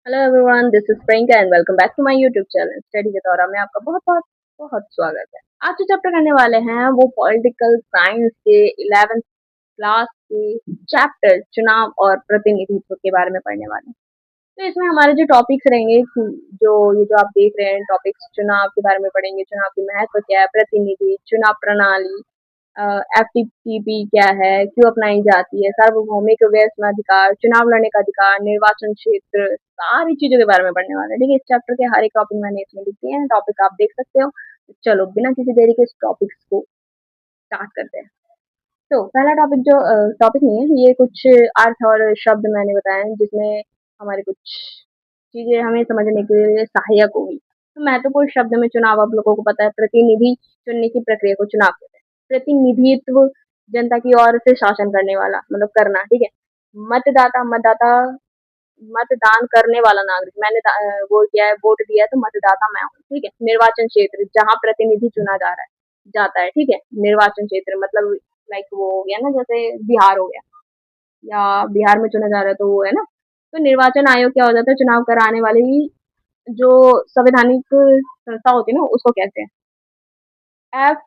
Hello everyone, this is Priyanka and welcome back to my YouTube channel study के दौरान में आपका बहुत बहुत बहुत स्वागत है। आज जो चैप्टर करने वाले हैं वो पॉलिटिकल साइंस के 11th क्लास के चैप्टर चुनाव और प्रतिनिधित्व के बारे में पढ़ने वाले हैं। तो इसमें हमारे जो टॉपिक्स रहेंगे, जो आप देख रहे हैं टॉपिक्स, चुनाव के बारे में पढ़ेंगे। चुनाव की महत्व क्या है, प्रतिनिधि, चुनाव प्रणाली, एफटीपी क्या है, क्यों अपनाई जाती है, सार्वभौमिक व्यवस्था अधिकार, चुनाव लड़ने का अधिकार, निर्वाचन क्षेत्र, सारी चीजों के बारे में पढ़ने वाले हैं। ठीक है, इस चैप्टर के हर एक टॉपिक मैंने इसमें लिख दिए हैं, टॉपिक आप देख सकते हो। चलो बिना किसी देरी के इस टॉपिक्स को स्टार्ट करते हैं। तो पहला टॉपिक जो टॉपिक नहीं है, ये कुछ अर्थ और शब्द मैंने बताए हैं जिसमें हमारे कुछ चीजें हमें समझने के लिए सहायक होगी। तो महत्वपूर्ण शब्द में चुनाव आप लोगों को पता है, प्रतिनिधि चुनने की प्रक्रिया को चुनाव कहते हैं। प्रतिनिधित्व जनता की ओर से शासन करने वाला, मतलब करना। ठीक है। मतदाता, मतदाता मतदान करने वाला नागरिक। मैंने वो किया है, वोट दिया है, तो मतदाता मैं हूँ। ठीक है। निर्वाचन क्षेत्र, जहाँ प्रतिनिधि चुना जा रहा है, जाता है। ठीक है। निर्वाचन क्षेत्र मतलब लाइक वो हो गया ना, जैसे बिहार हो गया, या बिहार में चुना जा रहा है तो वो है ना। तो निर्वाचन आयोग क्या हो जाता है, चुनाव कराने वाली जो संवैधानिक संस्था होती है ना, उसको कहते हैं। एफ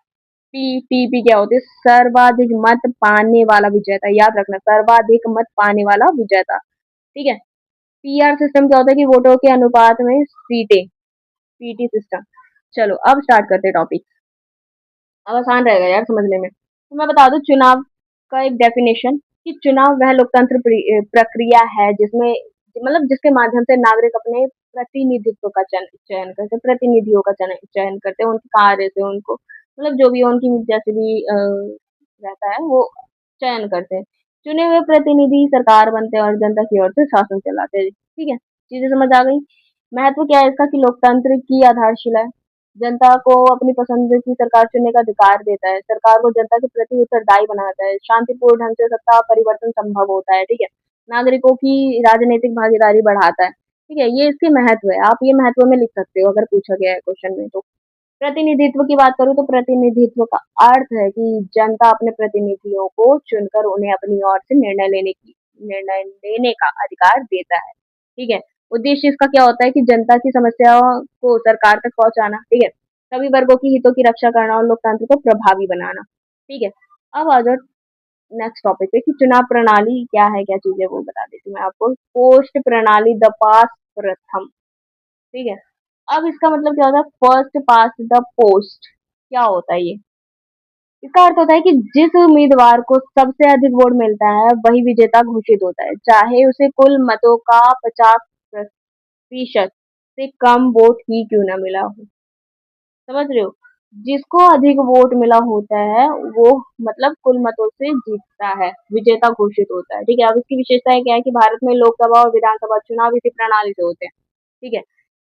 पीटीपी क्या होती है, सर्वाधिक मत पाने वाला विजेता। याद रखना, सर्वाधिक मत पाने वाला विजेता। ठीक है। पीआर सिस्टम क्या होता है कि वोटों के अनुपात में सीटें, पीटी सिस्टम। चलो अब स्टार्ट करते हैं टॉपिक। अब आसान रहेगा यार समझने में। तो मैं बता दूं चुनाव का एक डेफिनेशन, कि चुनाव वह लोकतंत्र प्रक्रिया है जिसमें, मतलब जिसके माध्यम से नागरिक अपने प्रतिनिधित्व का चयन चयन करते, प्रतिनिधियों का चयन करते हैं, उनके कार्य से उनको, मतलब जो भी उनकी जैसे भी रहता है वो चयन करते हैं। चुने हुए प्रतिनिधि सरकार बनते हैं और जनता की ओर से शासन चलाते हैं। ठीक है, चीजें समझ आ गई। महत्व क्या है इसका, कि लोकतंत्र की आधारशिला है। जनता को अपनी पसंद की सरकार चुनने का अधिकार देता है, सरकार को जनता के प्रति उत्तरदायी बनाता है, शांतिपूर्ण ढंग से सत्ता परिवर्तन संभव होता है। ठीक है। नागरिकों की राजनीतिक भागीदारी बढ़ाता है। ठीक है, ये इसके महत्व है, आप ये महत्व में लिख सकते हो अगर पूछा गया है क्वेश्चन में तो। प्रतिनिधित्व की बात करूँ तो प्रतिनिधित्व का अर्थ है कि जनता अपने प्रतिनिधियों को चुनकर उन्हें अपनी ओर से निर्णय लेने का अधिकार देता है। ठीक है। उद्देश्य इसका क्या होता है कि जनता की समस्याओं को सरकार तक पहुंचाना। ठीक है। सभी वर्गों की हितों की रक्षा करना और लोकतंत्र को प्रभावी बनाना। ठीक है। अब आ जाओ नेक्स्ट टॉपिक पे, कि चुनाव प्रणाली क्या है, क्या चीज है, वो बता देती हूँ मैं आपको। पोस्ट प्रणाली, द पास प्रथम। ठीक है। अब इसका मतलब क्या होता है, फर्स्ट पास द पोस्ट, क्या होता है ये। इसका अर्थ होता है कि जिस उम्मीदवार को सबसे अधिक वोट मिलता है वही विजेता घोषित होता है, चाहे उसे कुल मतों का 50% से कम वोट ही क्यों ना मिला हो। समझ रहे हो, जिसको अधिक वोट मिला होता है वो, मतलब कुल मतों से जीतता है, विजेता घोषित होता है। ठीक है। अब इसकी विशेषता क्या है कि भारत में लोकसभा और विधानसभा चुनाव इसी प्रणाली से होते हैं। ठीक है।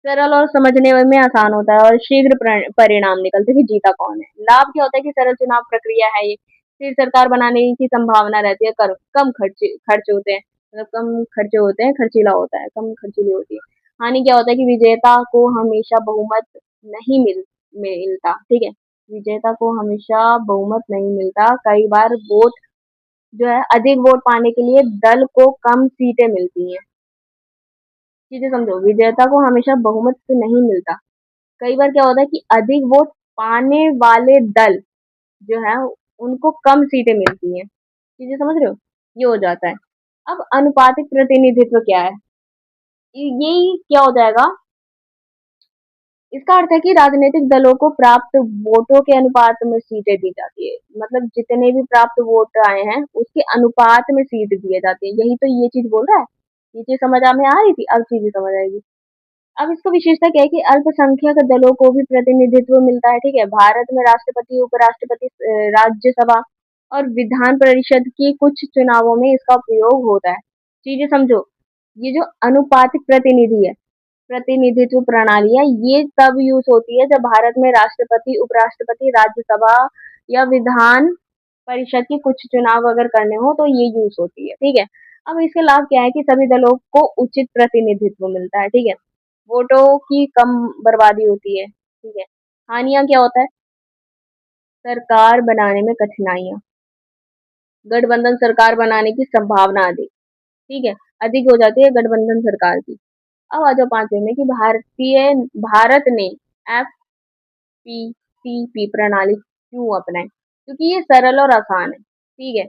सरल और समझने में आसान होता है और शीघ्र परिणाम निकलते हैं कि जीता कौन है। लाभ क्या होता है कि सरल चुनाव प्रक्रिया है ये, फिर सरकार बनाने की संभावना रहती है, कम खर्च होते हैं, मतलब कम खर्चे होते हैं, खर्चीला होता है, कम खर्चीली होती है। हानि क्या होता है कि विजेता को हमेशा बहुमत नहीं मिलता। ठीक है। विजेता को हमेशा बहुमत नहीं मिलता, कई बार वोट जो है, अधिक वोट पाने के लिए दल को कम सीटें मिलती हैं। चीजें समझो, विजेता को हमेशा बहुमत से नहीं मिलता, कई बार क्या होता है कि अधिक वोट पाने वाले दल जो है उनको कम सीटें मिलती हैं। चीजें समझ रहे हो, ये हो जाता है। अब अनुपातिक प्रतिनिधित्व क्या है, यही क्या हो जाएगा, इसका अर्थ है कि राजनीतिक दलों को प्राप्त वोटों के अनुपात में सीटें दी जाती है, मतलब जितने भी प्राप्त वोट आए हैं उसके अनुपात में सीट दिए जाती है। यही तो ये चीज बोल रहा है। ये चीज समझ में आ रही थी, अब चीजें समझ आएगी। अब इसको विशेषता क्या है कि अल्पसंख्यक दलों को भी प्रतिनिधित्व मिलता है। ठीक है। भारत में राष्ट्रपति, उपराष्ट्रपति, राज्यसभा और विधान परिषद की कुछ चुनावों में इसका उपयोग होता है। चीजें समझो, ये जो अनुपातिक प्रतिनिधित्व प्रणाली है, ये तब यूज होती है जब भारत में राष्ट्रपति, उपराष्ट्रपति, राज्यसभा या विधान परिषद के कुछ चुनाव अगर करने हो तो ये यूज होती है। ठीक है। अब इसके लाभ क्या है कि सभी दलों को उचित प्रतिनिधित्व मिलता है। ठीक है। वोटों की कम बर्बादी होती है। ठीक है। हानियां क्या होता है, सरकार बनाने में कठिनाइयां, गठबंधन सरकार बनाने की संभावना अधिक। ठीक है, अधिक हो जाती है गठबंधन सरकार की। अब आ जाओ पांचवे में कि भारत ने FPCP प्रणाली क्यों अपनाई? क्योंकि ये सरल और आसान है, ठीक है।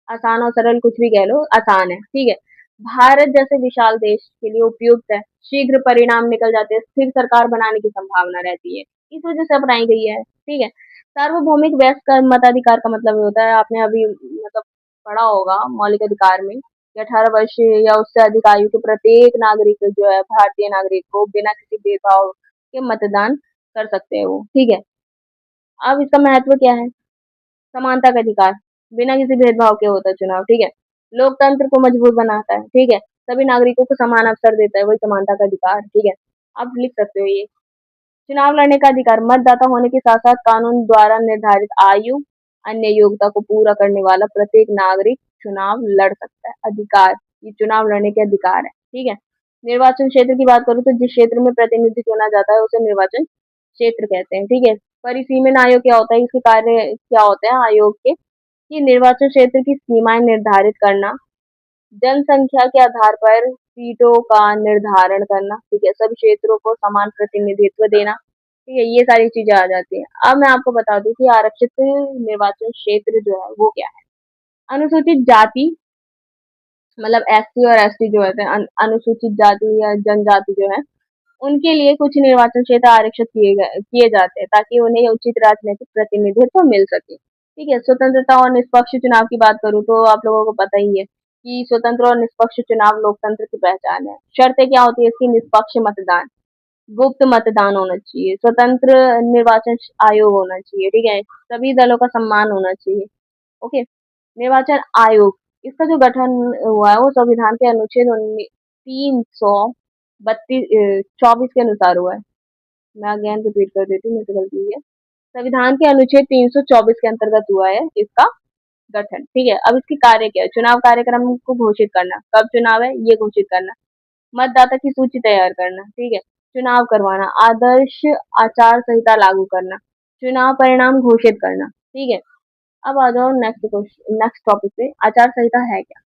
आसान और सरल कुछ भी कह लो, आसान है, ठीक है। भारत जैसे विशाल देश के लिए उपयुक्त है, शीघ्र परिणाम निकल जाते हैं, स्थिर सरकार बनाने की संभावना रहती है, इस वजह से अपनाई गई है, ठीक है। सार्वभौमिक वयस्क मताधिकार का मतलब होता है, आपने अभी मतलब पढ़ा होगा मौलिक अधिकार में, कि 18 वर्ष या उससे अधिक आयु के प्रत्येक नागरिक जो है, भारतीय नागरिक को बिना किसी भेदभाव के मतदान कर सकते हैं वो, ठीक है। अब इसका महत्व क्या है? समानता का अधिकार, बिना किसी भेदभाव के होता है चुनाव, ठीक है। लोकतंत्र को मजबूत बनाता है, ठीक है। सभी नागरिकों को समान अवसर देता है, वही समानता का अधिकार, ठीक है। आप लिख सकते हो ये। चुनाव लड़ने का अधिकार, मतदाता होने के साथ साथ कानून द्वारा निर्धारित आयु, अन्य योग्यता को पूरा करने वाला प्रत्येक नागरिक चुनाव लड़ सकता है। अधिकार, ये चुनाव लड़ने के अधिकार है, ठीक है। निर्वाचन क्षेत्र की बात करूँ तो जिस क्षेत्र में प्रतिनिधि चुना जाता है उसे निर्वाचन क्षेत्र कहते हैं, ठीक है। परिसीमन आयोग क्या होता है? इसके कार्य क्या होते हैं आयोग के? कि निर्वाचन क्षेत्र की सीमाएं निर्धारित करना, जनसंख्या के आधार पर सीटों का निर्धारण करना, ठीक है। सभी क्षेत्रों को समान प्रतिनिधित्व देना, ठीक है। ये सारी चीजें आ जाती हैं। अब मैं आपको बता दूं कि आरक्षित निर्वाचन क्षेत्र जो है वो क्या है। अनुसूचित जाति, मतलब SC और ST जो होते हैं, अनुसूचित जाति या जनजाति जो है, उनके लिए कुछ निर्वाचन क्षेत्र आरक्षित किए जाते हैं ताकि उन्हें उचित राजनीतिक प्रतिनिधित्व मिल सके, ठीक है। स्वतंत्रता और निष्पक्ष चुनाव की बात करूँ तो आप लोगों को पता ही है कि स्वतंत्र और निष्पक्ष चुनाव लोकतंत्र की पहचान है। शर्तें क्या होती है इसकी? निष्पक्ष मतदान, गुप्त मतदान होना चाहिए, स्वतंत्र निर्वाचन आयोग होना चाहिए, ठीक है। सभी दलों का सम्मान होना चाहिए, ओके। निर्वाचन आयोग, इसका जो गठन हुआ है वो संविधान के अनुच्छेद 332 24 के अनुसार हुआ है। मैं अगेन रिपीट कर देती हूँ, मुझसे गलती हुई है। संविधान के अनुच्छेद 324 के अंतर्गत हुआ है इसका गठन, ठीक है। अब इसकी कार्य क्या है? चुनाव कार्यक्रम को घोषित करना, कब चुनाव है ये घोषित करना, मतदाता की सूची तैयार करना, ठीक है। चुनाव करवाना, आदर्श आचार संहिता लागू करना, चुनाव परिणाम घोषित करना, ठीक है। अब आ जाओ नेक्स्ट टॉपिक पे। आचार संहिता है क्या?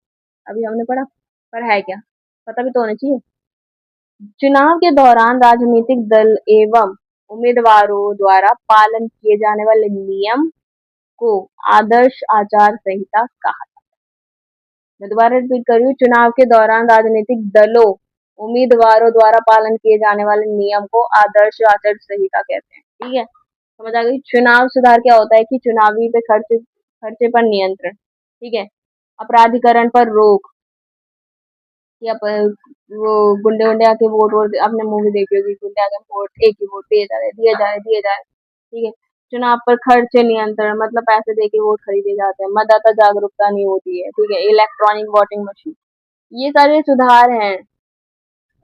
अभी हमने पढ़ा, पर है क्या? पता भी तो होना चाहिए। चुनाव के दौरान राजनीतिक दल एवं उम्मीदवारों द्वारा पालन किए जाने वाले नियम को आदर्श आचार संहिता कहा। मैं दोबारा रिपीट कर रही हूँ। चुनाव के दौरान राजनीतिक दलों, उम्मीदवारों द्वारा पालन किए जाने वाले नियम को आदर्श आचार संहिता कहते हैं, ठीक है। समझ आ गई? चुनाव सुधार क्या होता है कि चुनावी पे खर्चे पर नियंत्रण, ठीक है। अपराधीकरण पर रोक, या वो गुंडे वुंडे आके वोट, आपने मूवी देखी होगी, गुंडे आके वोट, एक ही वोट दिए जा रहे, ठीक है। चुनाव पर खर्च नियंत्रण, मतलब पैसे दे के वोट खरीदे जाते हैं। मतदाता जागरूकता नहीं होती है, ठीक है। इलेक्ट्रॉनिक वोटिंग मशीन, ये सारे सुधार हैं।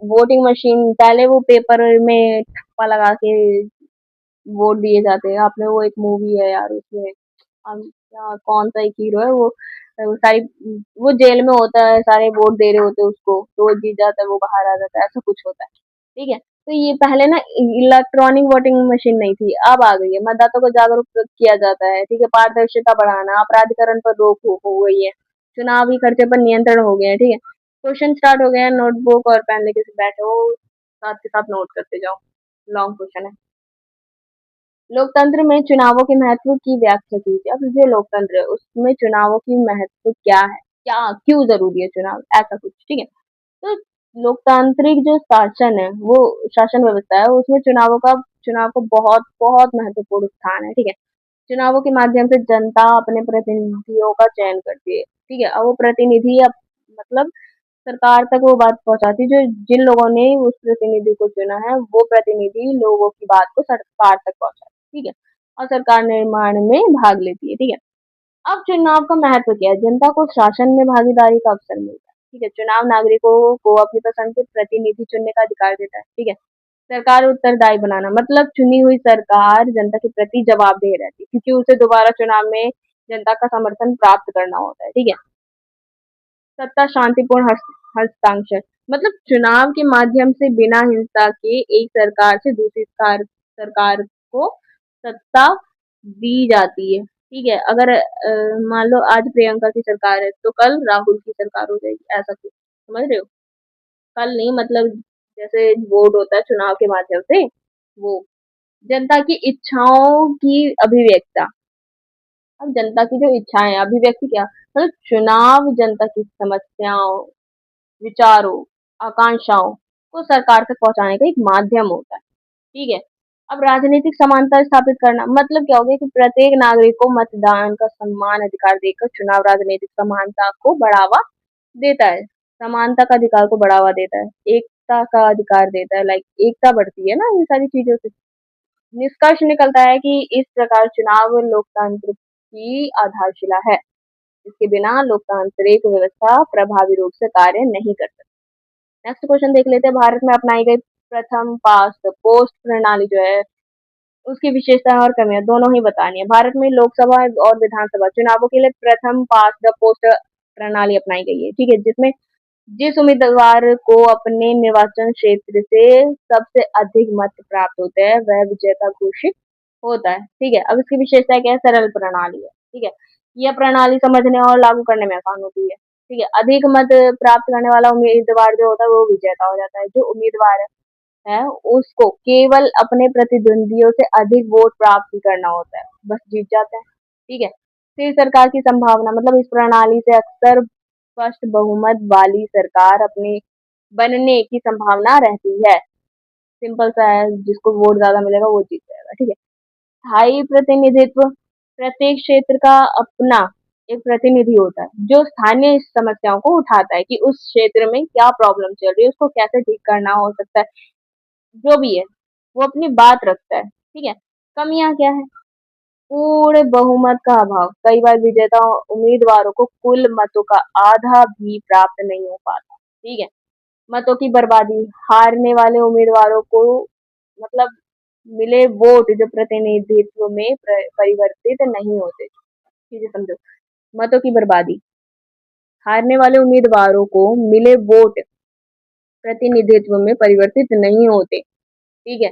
वोटिंग मशीन, पहले वो पेपर में ठप्पा लगा के वोट दिए जाते हैं। आपने वो एक मूवी है यार, उसमें क्या कौन सा एक हीरो है वो सारी, वो जेल में होता है, सारे वोट दे रहे होते हैं उसको, तो वो जीत जाता है, वो बाहर आ जाता है, ऐसा कुछ होता है, ठीक है। तो ये पहले ना इलेक्ट्रॉनिक वोटिंग मशीन नहीं थी, अब आ गई है। मतदाता को जागरूक किया जाता है, ठीक है। पारदर्शिता बढ़ाना, अपराधीकरण पर रोक हो गई है, चुनावी खर्चे पर नियंत्रण हो गया है, ठीक है। क्वेश्चन स्टार्ट हो गया है, नोटबुक और पेन लेके से बैठे हो, साथ के साथ नोट करते जाओ। लॉन्ग क्वेश्चन है। लोकतंत्र में चुनावों के महत्व की व्याख्या कीजिए। अब जो लोकतंत्र है उसमें चुनावों की महत्व क्या है, क्या क्यों जरूरी है चुनाव, ऐसा कुछ, ठीक है। तो लोकतांत्रिक जो शासन है, वो शासन व्यवस्था है, उसमें चुनाव को बहुत बहुत महत्वपूर्ण स्थान है, ठीक है। चुनावों के माध्यम से जनता अपने प्रतिनिधियों का चयन करती है, ठीक है। और वो प्रतिनिधि मतलब सरकार तक वो बात पहुंचाती है, जो जिन लोगों ने उस प्रतिनिधि को चुना है, वो प्रतिनिधि लोगों की बात को सरकार तक पहुंचाती है, ठीक है। और सरकार निर्माण में भाग लेती है, ठीक है। अब चुनाव का महत्व क्या है? जनता को शासन में भागीदारी का अवसर मिलता है, ठीक है। चुनाव नागरिकों को अपनी पसंद के प्रतिनिधि चुनने का अधिकार देता है, ठीक है। सरकार उत्तरदायी बनाना, मतलब चुनी हुई सरकार जनता के प्रति जवाबदेह रहती है, क्योंकि उसे दोबारा चुनाव में जनता का समर्थन प्राप्त करना होता है, ठीक है। सत्ता शांतिपूर्ण हस्ताक्षर, मतलब चुनाव के माध्यम से बिना हिंसा के एक सरकार से दूसरी सरकार को सत्ता दी जाती है, ठीक है। अगर मान लो आज प्रियंका की सरकार है तो कल राहुल की सरकार हो जाएगी, ऐसा कुछ, समझ रहे हो? कल नहीं, मतलब जैसे वोट होता है चुनाव के माध्यम से, वो जनता की इच्छाओं की अभिव्यक्ता। अब जनता की जो इच्छाएं अभिव्यक्ति क्या मतलब चुनाव जनता की समस्याओं, विचारों, आकांक्षाओं को सरकार तक पहुंचाने का एक माध्यम होता है। ठीक है। अब राजनीतिक समानता स्थापित करना मतलब क्या हो गया कि प्रत्येक नागरिक को मतदान का सम्मान अधिकार देकर चुनाव राजनीतिक समानता को बढ़ावा देता है। समानता का अधिकार को बढ़ावा देता है, एकता का अधिकार देता है, लाइक एकता बढ़ती है ना इन सारी चीजों से। निष्कर्ष निकलता है कि इस प्रकार चुनाव लोकतंत्र की आधारशिला है। इसके बिना लोकतांत्रिक व्यवस्था प्रभावी रूप से कार्य नहीं कर सकती। नेक्स्ट क्वेश्चन देख लेते हैं। भारत में अपनाई गई प्रथम पास्ट द पोस्ट प्रणाली जो है उसकी विशेषताएं और कमियां दोनों ही बतानी है। भारत में लोकसभा और विधानसभा चुनावों के लिए प्रथम पास्ट द पोस्ट प्रणाली अपनाई गई है। ठीक है, जिसमें जिस उम्मीदवार को अपने निर्वाचन क्षेत्र से सबसे अधिक मत प्राप्त होते हैं वह विजेता घोषित होता है। ठीक है, अब इसकी विशेषता क्या है? सरल प्रणाली है। ठीक है, यह प्रणाली समझने और लागू करने में आसान होती है। ठीक है, अधिक मत प्राप्त करने वाला उम्मीदवार जो होता है वो विजेता हो जाता है। जो उम्मीदवार है उसको केवल अपने प्रतिद्वंदियों से अधिक वोट प्राप्त करना होता है, बस जीत जाता है। ठीक है, स्थिर सरकार की संभावना मतलब इस प्रणाली से अक्सर स्पष्ट बहुमत वाली सरकार अपने बनने की संभावना रहती है। सिंपल सा है, जिसको वोट ज्यादा मिलेगा वो जीत जाएगा। ठीक है, स्थायी प्रतिनिधित्व प्रत्येक क्षेत्र का अपना एक प्रतिनिधि होता है जो स्थानीय समस्याओं को उठाता है कि उस क्षेत्र में क्या प्रॉब्लम चल रही है, उसको कैसे ठीक करना हो सकता है, जो भी है वो अपनी बात रखता है। ठीक है, कमियां क्या है? पूर्ण बहुमत का अभाव, कई बार विजेता उम्मीदवारों को कुल मतों का आधा भी प्राप्त नहीं हो पाता। ठीक है, मतों की बर्बादी, हारने वाले उम्मीदवारों को मतलब मिले वोट जो प्रतिनिधित्व में परिवर्तित नहीं होते। ठीक है, समझो, मतों की बर्बादी, हारने वाले उम्मीदवारों को मिले वोट प्रतिनिधित्व में परिवर्तित नहीं होते। ठीक है,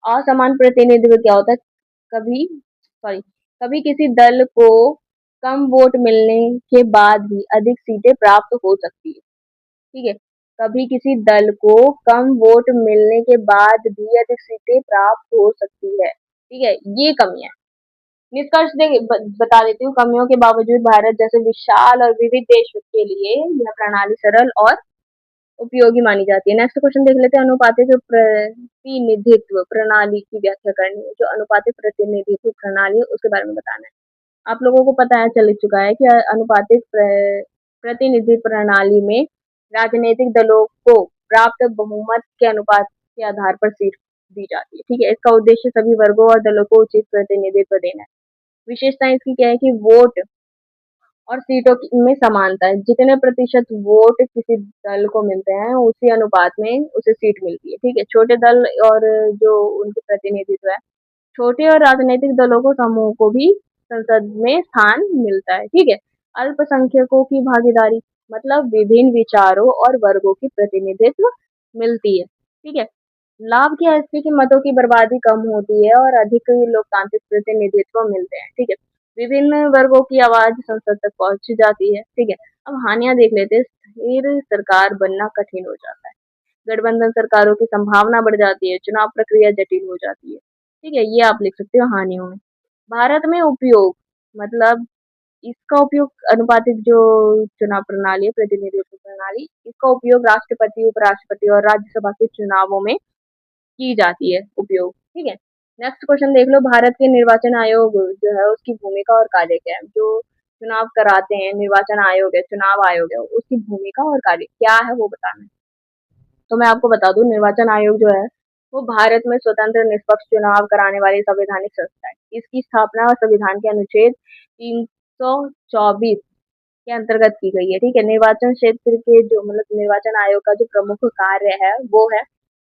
असमान प्रतिनिधित्व क्या होता है? कभी सॉरी कभी किसी दल को कम वोट मिलने के बाद भी अधिक सीटें प्राप्त हो सकती है। ठीक है, कभी किसी दल को कम वोट मिलने के बाद भी अधिक सीटें प्राप्त हो सकती है। ठीक है, ये कमी है। निष्कर्ष बता देती हूँ, कमियों के बावजूद भारत जैसे विशाल और विविध देश के लिए यह प्रणाली सरल और उपयोगी मानी जाती है। नेक्स्ट क्वेश्चन देख लेते हैं। अनुपातिक प्रतिनिधित्व प्रणाली की व्याख्या करनी है। जो अनुपातिक प्रतिनिधित्व प्रणाली है उसके बारे में बताना है। आप लोगों को पता है, चल चुका है कि अनुपातिक प्रतिनिधि प्रणाली में राजनीतिक दलों को प्राप्त बहुमत के अनुपात के आधार पर सीट दी जाती है। ठीक है, इसका उद्देश्य सभी वर्गों और दलों को उचित प्रतिनिधित्व देना है। विशेषताएं इसकी क्या है कि वोट और सीटों में समानता है। जितने प्रतिशत वोट किसी दल को मिलते हैं उसी अनुपात में उसे सीट मिलती है। ठीक है, छोटे दल और जो उनके प्रतिनिधित्व है, छोटे और राजनीतिक दलों को समूह को भी संसद में स्थान मिलता है। ठीक है, अल्पसंख्यकों की भागीदारी मतलब विभिन्न विचारों और वर्गों की प्रतिनिधित्व मिलती है। ठीक है, लाभ क्या है इसके कि मतों की बर्बादी कम होती है और अधिक लोकतांत्रिक प्रतिनिधित्व मिलते हैं। ठीक है, विभिन्न वर्गों की आवाज संसद तक पहुंच जाती है। ठीक है, अब हानियां देख लेते हैं। स्थिर सरकार बनना कठिन हो जाता है, गठबंधन सरकारों की संभावना बढ़ जाती है, चुनाव प्रक्रिया जटिल हो जाती है। ठीक है, ये आप लिख सकते हो हानियों में। भारत में उपयोग मतलब इसका उपयोग अनुपातिक जो चुनाव प्रणाली है, प्रतिनिधित्व प्रणाली, इसका उपयोग राष्ट्रपति, उपराष्ट्रपति और राज्यसभा के चुनावों में की जाती है उपयोग। ठीक है, नेक्स्ट क्वेश्चन देख लो। भारत के निर्वाचन आयोग जो है उसकी भूमिका और कार्य क्या है? जो चुनाव कराते हैं, निर्वाचन आयोग है, चुनाव आयोग है, उसकी भूमिका और कार्य क्या है वो बताना है। तो मैं आपको बता दूं, निर्वाचन आयोग जो है वो भारत में स्वतंत्र निष्पक्ष चुनाव कराने वाली संवैधानिक संस्था है। इसकी स्थापना संविधान के अनुच्छेद 324 के अंतर्गत की गई है। ठीक है, निर्वाचन क्षेत्र के जो मतलब निर्वाचन आयोग का जो प्रमुख कार्य है वो है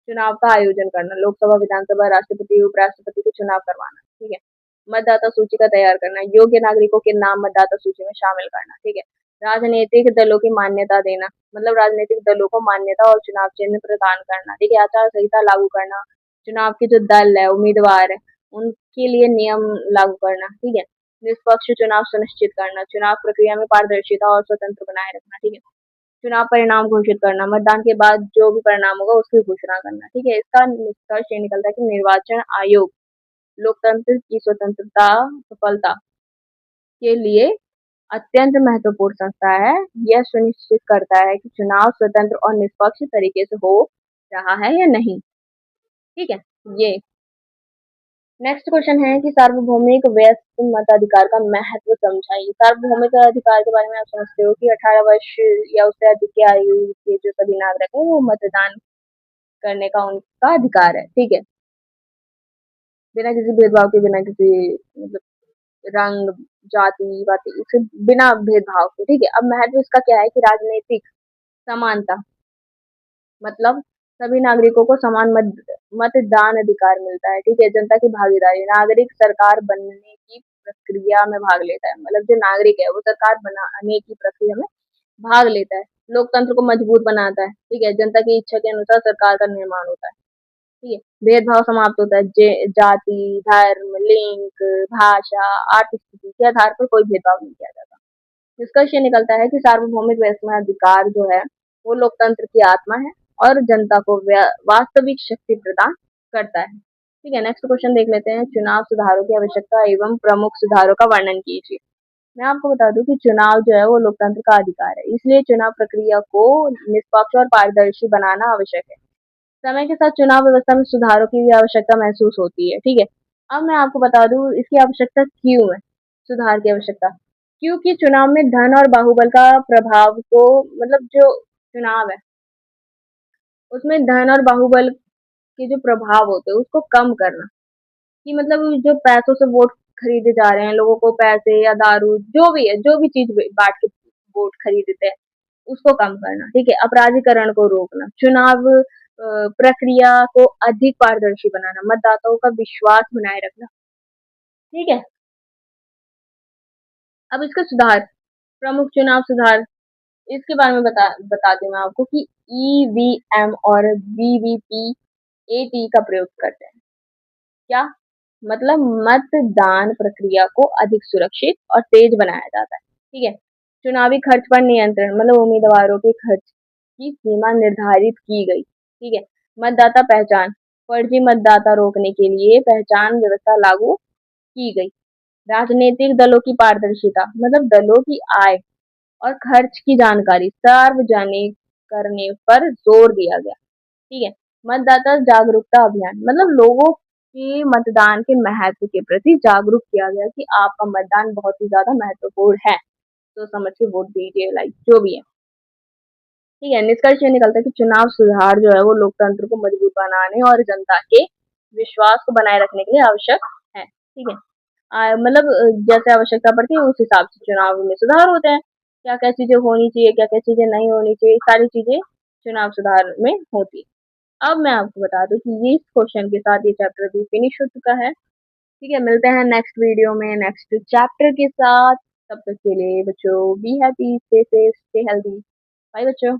चुनाव का आयोजन करना, लोकसभा, विधानसभा, राष्ट्रपति, उपराष्ट्रपति के चुनाव करवाना। ठीक है, मतदाता सूची का तैयार करना, योग्य नागरिकों के नाम मतदाता सूची में शामिल करना। ठीक है, राजनीतिक दलों की मान्यता देना मतलब राजनीतिक दलों को मान्यता और चुनाव चिन्ह प्रदान करना। ठीक है, आचार संहिता लागू करना, चुनाव के जो दल है, उम्मीदवार है, उनके लिए नियम लागू करना। ठीक है, निष्पक्ष चुनाव सुनिश्चित करना, चुनाव प्रक्रिया में पारदर्शिता और स्वतंत्र बनाए रखना। ठीक है, चुनाव परिणाम घोषित करना, मतदान के बाद जो भी परिणाम होगा उसकी घोषणा करना। ठीक है, इसका निष्कर्ष ये निकलता है कि निर्वाचन आयोग लोकतंत्र की स्वतंत्रता सफलता के लिए अत्यंत महत्वपूर्ण संस्था है। यह सुनिश्चित करता है कि चुनाव स्वतंत्र और निष्पक्ष तरीके से हो रहा है या नहीं। ठीक है, ये नेक्स्ट क्वेश्चन है कि सार्वभौमिक वयस्क मताधिकार का महत्व समझाइए। सार्वभौमिक अधिकार के बारे में आप समझते हो कि 18 वर्ष या उससे अधिक की आयु के जो सभी नागरिक हैं वो मतदान करने का उनका अधिकार है। ठीक है, बिना किसी भेदभाव के, बिना किसी मतलब रंग, जाति वाति इसे बिना भेदभाव के। ठीक है, अब महत्व इसका क्या है कि राजनीतिक समानता, मतलब सभी नागरिकों को समान मतदान अधिकार मिलता है। ठीक है, जनता की भागीदारी, नागरिक सरकार बनने की प्रक्रिया में भाग लेता है। मतलब जो नागरिक है वो सरकार बनाने की प्रक्रिया में भाग लेता है। लोकतंत्र को मजबूत बनाता है। ठीक है, जनता की इच्छा के अनुसार सरकार का निर्माण होता है। ठीक है, भेदभाव समाप्त होता है। जाति, धर्म, लिंग, भाषा, आर्थिक स्थिति के आधार पर कोई भेदभाव नहीं किया जाता। निष्कर्ष ये निकलता है कि सार्वभौमिक अधिकार जो है वो लोकतंत्र की आत्मा है और जनता को वास्तविक शक्ति प्रदान करता है। ठीक है, नेक्स्ट क्वेश्चन देख लेते हैं। चुनाव सुधारों की आवश्यकता एवं प्रमुख सुधारों का वर्णन कीजिए। मैं आपको बता दूं कि चुनाव जो है वो लोकतंत्र का अधिकार है, इसलिए चुनाव प्रक्रिया को निष्पक्ष और पारदर्शी बनाना आवश्यक है। समय के साथ चुनाव व्यवस्था में सुधारों की भी आवश्यकता महसूस होती है। ठीक है, अब मैं आपको बता दूं इसकी आवश्यकता क्यों है, सुधार की आवश्यकता। क्योंकि चुनाव में धन और बाहुबल का प्रभाव को, मतलब जो चुनाव है उसमें धन और बाहुबल के जो प्रभाव होते हैं उसको कम करना, कि मतलब जो पैसों से वोट खरीदे जा रहे हैं, लोगों को पैसे या दारू जो भी है, जो भी चीज बांट के वोट खरीदते हैं उसको कम करना। ठीक है, अपराधीकरण को रोकना, चुनाव प्रक्रिया को अधिक पारदर्शी बनाना, मतदाताओं का विश्वास बनाए रखना। ठीक है, अब इसका सुधार, प्रमुख चुनाव सुधार, इसके बारे में बताती हूँ मैं आपको कि ईवीएम और वीवीपीएटी का प्रयोग करते हैं। क्या मतलब मतदान प्रक्रिया को अधिक सुरक्षित और तेज बनाया जाता है। ठीक है, चुनावी खर्च पर नियंत्रण, मतलब उम्मीदवारों के खर्च की सीमा निर्धारित की गई। ठीक है, मतदाता पहचान, फर्जी मतदाता रोकने के लिए पहचान व्यवस्था लागू की गई। राजनीतिक दलों की पारदर्शिता, मतलब दलों की आय और खर्च की जानकारी सार्वजनिक करने पर जोर दिया गया। ठीक है, मतदाता जागरूकता अभियान, मतलब लोगों के मतदान के महत्व के प्रति जागरूक किया गया कि आपका मतदान बहुत ही ज्यादा महत्वपूर्ण है, तो समझ के वोट दीजिए, लाइक जो भी है। ठीक है, निष्कर्ष ये निकलता है कि चुनाव सुधार जो है वो लोकतंत्र को मजबूत बनाने और जनता के विश्वास को बनाए रखने के लिए आवश्यक है। ठीक है, मतलब जैसे आवश्यकता पड़ती है उस हिसाब से चुनाव में सुधार होते हैं। क्या क्या चीजें होनी चाहिए, क्या क्या चीजें नहीं होनी चाहिए, सारी चीजें चुनाव सुधार में होती है। अब मैं आपको बता दूं कि इस क्वेश्चन के साथ ये चैप्टर भी फिनिश हो चुका है। ठीक है, मिलते हैं नेक्स्ट वीडियो में नेक्स्ट चैप्टर के साथ। तब तक के लिए बच्चों be happy, stay safe, stay healthy. Bye बच्चों।